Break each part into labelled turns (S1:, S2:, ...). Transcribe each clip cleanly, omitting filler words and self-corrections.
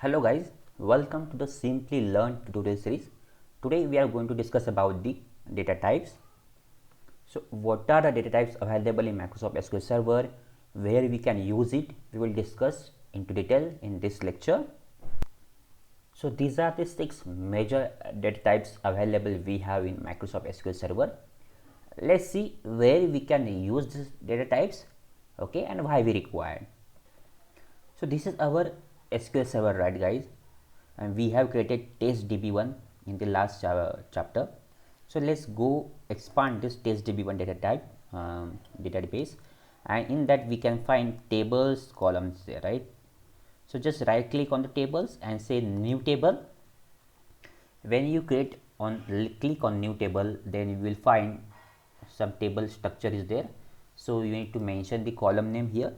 S1: Hello guys, welcome to the Simply Learn tutorial series. Today we are going to discuss about the data types. So what are the data types available in Microsoft SQL Server, where we can use it, we will discuss into detail in this lecture. So these are the 6 major data types available we have in Microsoft SQL Server. Let's see where we can use these data types, okay, and why we require. So this is our SQL Server, right guys, and we have created test db1 in the last chapter. So let's go expand this test db1 data type database, and in that we can find tables columns there, right? So just right click on the tables and say new table. When you click on new table, then you will find some table structure is there. So you need to mention the column name here.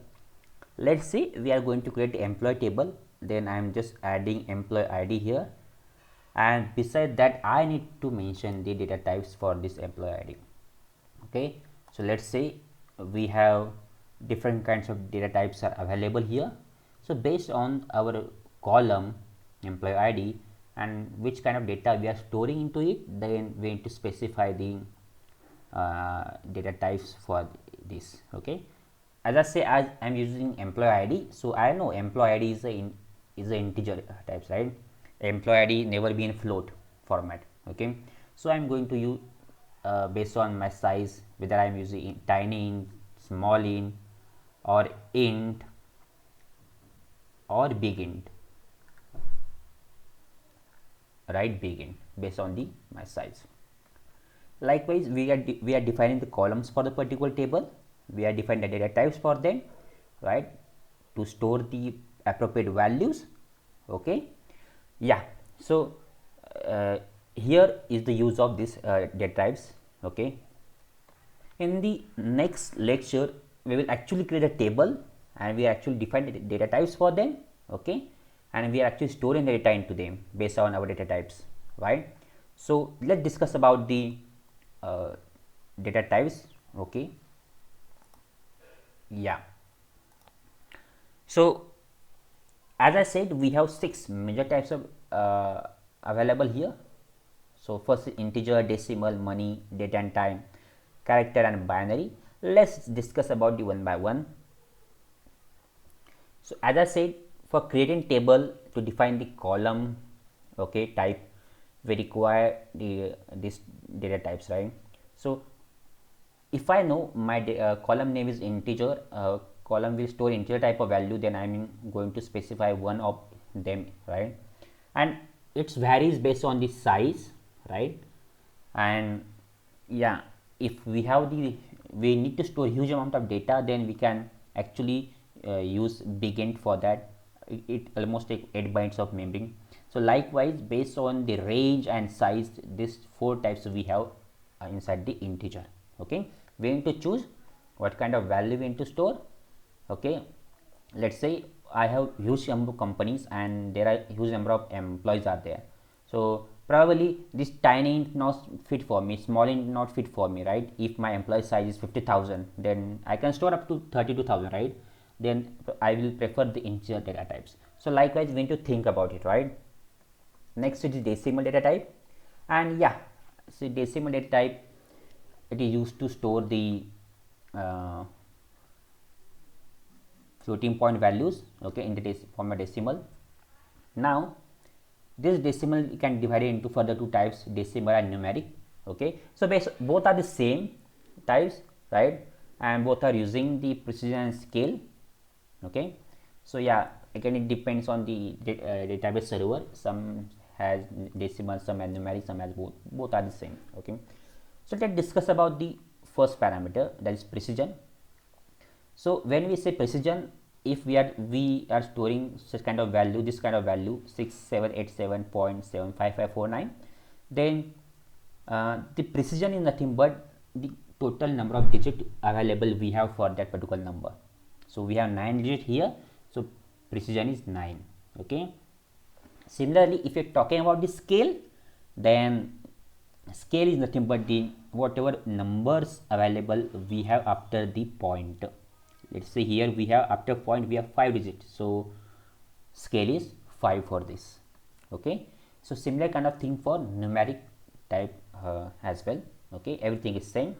S1: Let's see, we are going to create employee table. Then I am just adding employee ID here, and beside that I need to mention the data types for this employee ID. Okay, so let's say we have different kinds of data types are available here. So based on our column employee ID and which kind of data we are storing into it, then we need to specify the data types for this. Okay, as I say, as I am using employee ID, so I know employee ID is a integer types, right? Employee ID never be in float format. Okay, so I am going to use based on my size, whether I am using tiny int, small int, or int, or big int, right? Big int based on the my size. Likewise, we are defining the columns for the particular table. We are defining the data types for them, right, to store the appropriate values. Okay, yeah. So here is the use of this data types. Okay, in the next lecture we will actually create a table and we actually define the data types for them. Okay, and we are actually storing the data into them based on our data types, right? So let's discuss about the data types. Okay, yeah. So as I said, we have 6 major types of available here. So first is integer, decimal, money, date and time, character, and binary. Let's discuss about the one by one. So as I said, for creating table to define the column, okay, type, we require this data types, right? So if I know my column name is integer, column will store integer type of value, then I'm going to specify one of them, right? And it varies based on the size, right? And yeah, if we have we need to store huge amount of data, then we can actually use big int for that. It almost take 8 bytes of memory. So likewise, based on the range and size, these 4 types we have inside the integer. Okay, we need to choose what kind of value we need to store. Okay, let's say I have huge number of companies and there are huge number of employees are there. So probably this tiny int not fit for me, small int not fit for me, right? If my employee size is 50,000, then I can store up to 32,000, right? Then I will prefer the integer data types. So likewise, we need to think about it, right? Next it is decimal data type, and yeah, so decimal data type, it is used to store the floating point values, okay, in the form of decimal. Now this decimal can divide it into further 2 types, decimal and numeric. Okay, so both are the same types, right, and both are using the precision and scale. Okay, so yeah, again it depends on the database server. Some has decimal, some has numeric, some has both are the same. Okay, so let's discuss about the first parameter, that is precision. So when we say precision, if we are storing such kind of value, this kind of value 6787.75549, then the precision is nothing but the total number of digits available we have for that particular number. So we have 9 digits here, so precision is 9. Okay, similarly if you're talking about the scale, then scale is nothing but the whatever numbers available we have after the point. Let's say here we have after point we have 5 digits, so scale is 5 for this. Okay, so similar kind of thing for numeric type as well. Okay, everything is same.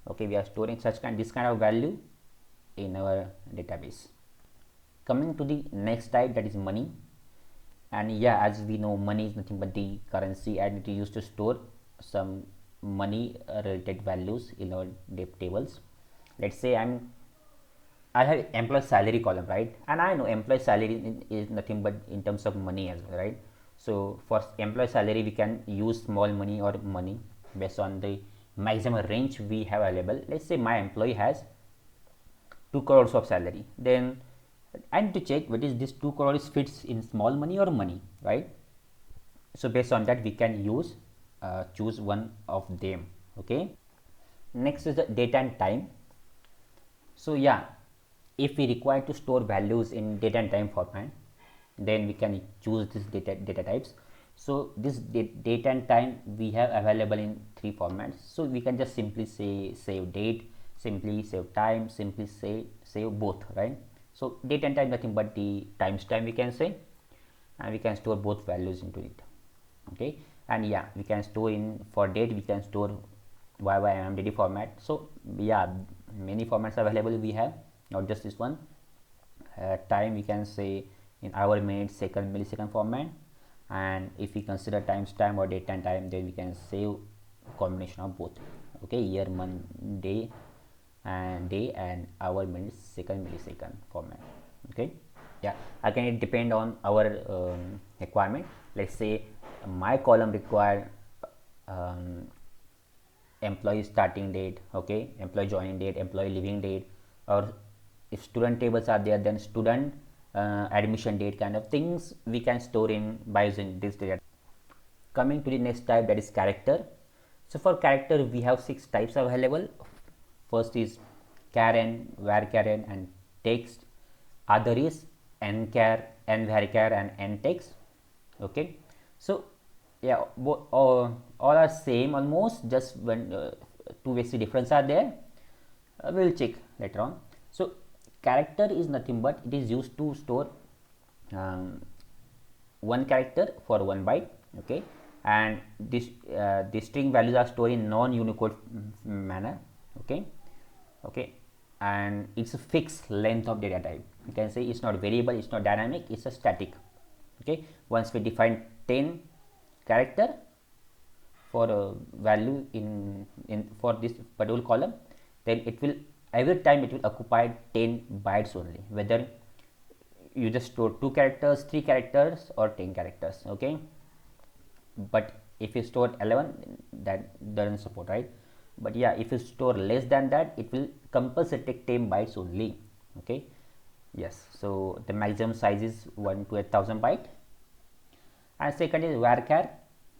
S1: Okay, we are storing this kind of value in our database. Coming to the next type, that is money. And yeah, as we know, money is nothing but the currency, and it is used to store some money related values in our tables. Let's say I have employee salary column, right? And I know employee salary is nothing but in terms of money as well, right? So for employee salary, we can use small money or money based on the maximum range we have available. Let's say my employee has 2 crores of salary, then I need to check whether this 2 crores fits in small money or money, right? So based on that, we can use choose one of them. Okay, next is the date and time. So yeah, if we require to store values in date and time format, then we can choose this data types. So this date and time we have available in 3 formats. So we can just simply say save date, simply save time, simply say save both, right? So date and time nothing but the timestamp we can say, and we can store both values into it. Okay, and yeah, we can store in for date we can store YYMMDD format. So yeah, many formats available we have, not just this one. Time we can say in hour, minute, second, millisecond format, and if we consider timestamp or date and time, then we can save combination of both. Okay, year, month, day and hour, minute, second, millisecond format. Okay, yeah, again it depend on our requirement. Let's say my column require employee starting date, okay, employee joining date, employee leaving date, or if student tables are there, then student admission date kind of things we can store in by using this data. Coming to the next type, that is character. So for character we have 6 types available. First is Karen, varchar, and text. Other is nchar, nvarchar, and ntext. Okay, so yeah, all are same almost, just when 2 basic difference are there. We will check later on. So character is nothing but it is used to store one character for 1 byte. Okay, and the string values are stored in non-unicode manner. Okay, and it's a fixed length of data type. You can say it's not variable, it's not dynamic, it's a static. Okay, once we define 10 character for a value in for this particular column, then it will every time it will occupy 10 bytes only, whether you just store 2 characters, 3 characters, or 10 characters. Okay, but if you store 11, that doesn't support, right? But yeah, if you store less than that, it will compulsory take 10 bytes only. Okay, yes, so the maximum size is 1 to 8,000 byte. And second is varchar.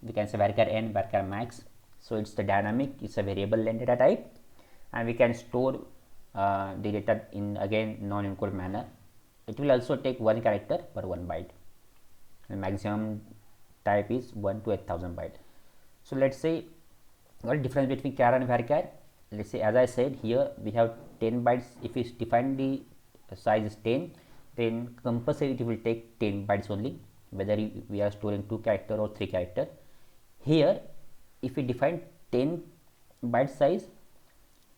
S1: We can say varchar n, varchar max. So it's the dynamic, it's a variable length data type, and we can store the data in again non-encoded manner. It will also take 1 character per 1 byte. The maximum type is 1 to 8,000 byte. So let's say what is the difference between char and varchar? Let's say, as I said, here we have 10 bytes. If we define the size is 10, then compulsory it will take 10 bytes only, whether we are storing 2 character or 3 character. Here if we define 10 byte size,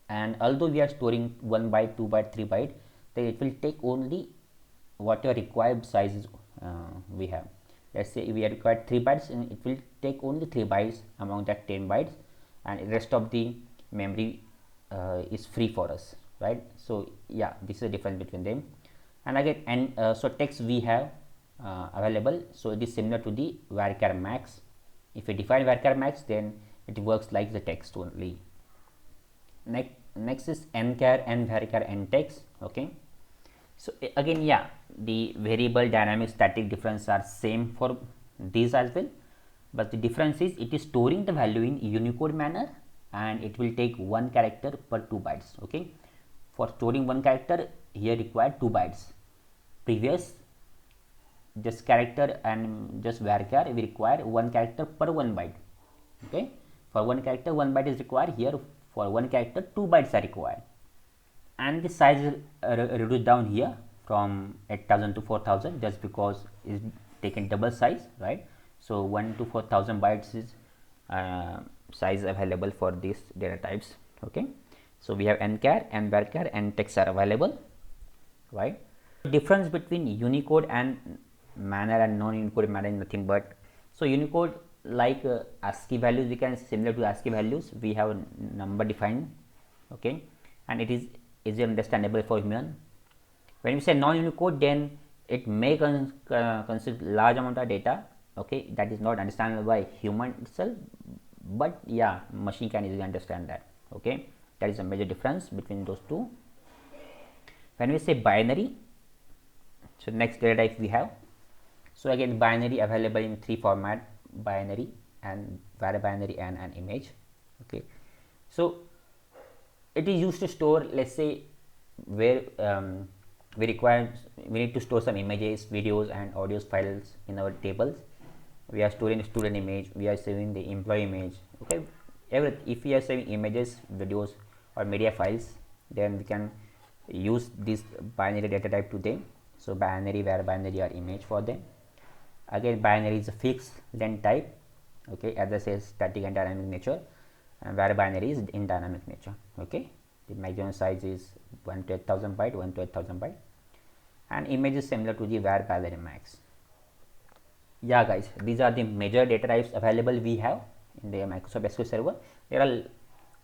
S1: and although we are storing 1 byte, 2 byte, 3 byte, then it will take only whatever required sizes we have. Let's say we are required 3 bytes, and it will take only 3 bytes among that 10 bytes, and the rest of the memory is free for us, right? So yeah, this is the difference between them. And again, and so text we have available, so it is similar to the varchar max. If we define varchar max, then it works like the text only. Next is nchar, nvarchar, ntext. Okay, so again, yeah, the variable, dynamic, static difference are same for these as well, but the difference is it is storing the value in Unicode manner, and it will take 1 character per 2 bytes. Okay, for storing 1 character here required 2 bytes. Previous just character and just varchar we require 1 character per 1 byte. Okay, for 1 character 1 byte is required. Here for 1 character 2 bytes are required, and the size is reduced down here from 8,000 to 4,000, just because is taken double size, right? So 1 to 4000 bytes is size available for these data types. Okay, so we have nchar and varchar and text are available, right? Difference between Unicode and manner and non-Unicode manner is nothing but, so Unicode like ASCII values, we can similar to ASCII values, we have a number defined, okay, and it is easily understandable for human. When we say non-Unicode, then it may consist large amount of data, okay, that is not understandable by human itself, but yeah, machine can easily understand that. Okay, that is a major difference between those two. When we say binary, so next data type we have, so again binary available in three format: binary and varibinary and an image. Okay, so it is used to store, let's say, where we need to store some images, videos and audio files in our tables. We are storing student image, we are saving the employee image. Okay, if we are saving images, videos or media files, then we can use this binary data type to them. So binary, varibinary or image for them. Again, binary is a fixed length type, okay, as I say, static and dynamic nature, and varibinary is in dynamic nature. Okay, the maximum size is 1 to 8000 byte, 1 to 8000 byte, and image is similar to the varibinary max. Yeah guys, these are the major data types available we have in the Microsoft SQL Server. There are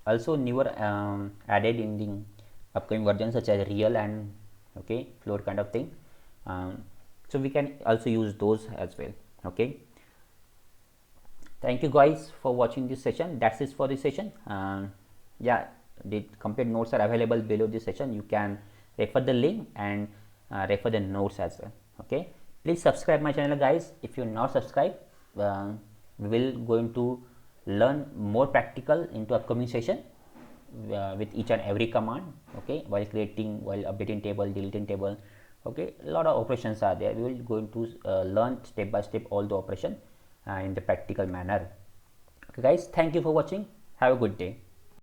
S1: also newer added in the upcoming versions, such as real and okay, float kind of thing. So we can also use those as well. Okay, thank you guys for watching this session. That's it for this session. Yeah, the complete notes are available below this session. You can refer the link and refer the notes as well. Okay, please subscribe my channel guys. If you're not subscribed, we will going to learn more practical into upcoming session with each and every command. Okay, while creating, while updating table, deleting table. Okay, a lot of operations are there. We will going to learn step by step all the operation in the practical manner. Okay guys, thank you for watching. Have a good day.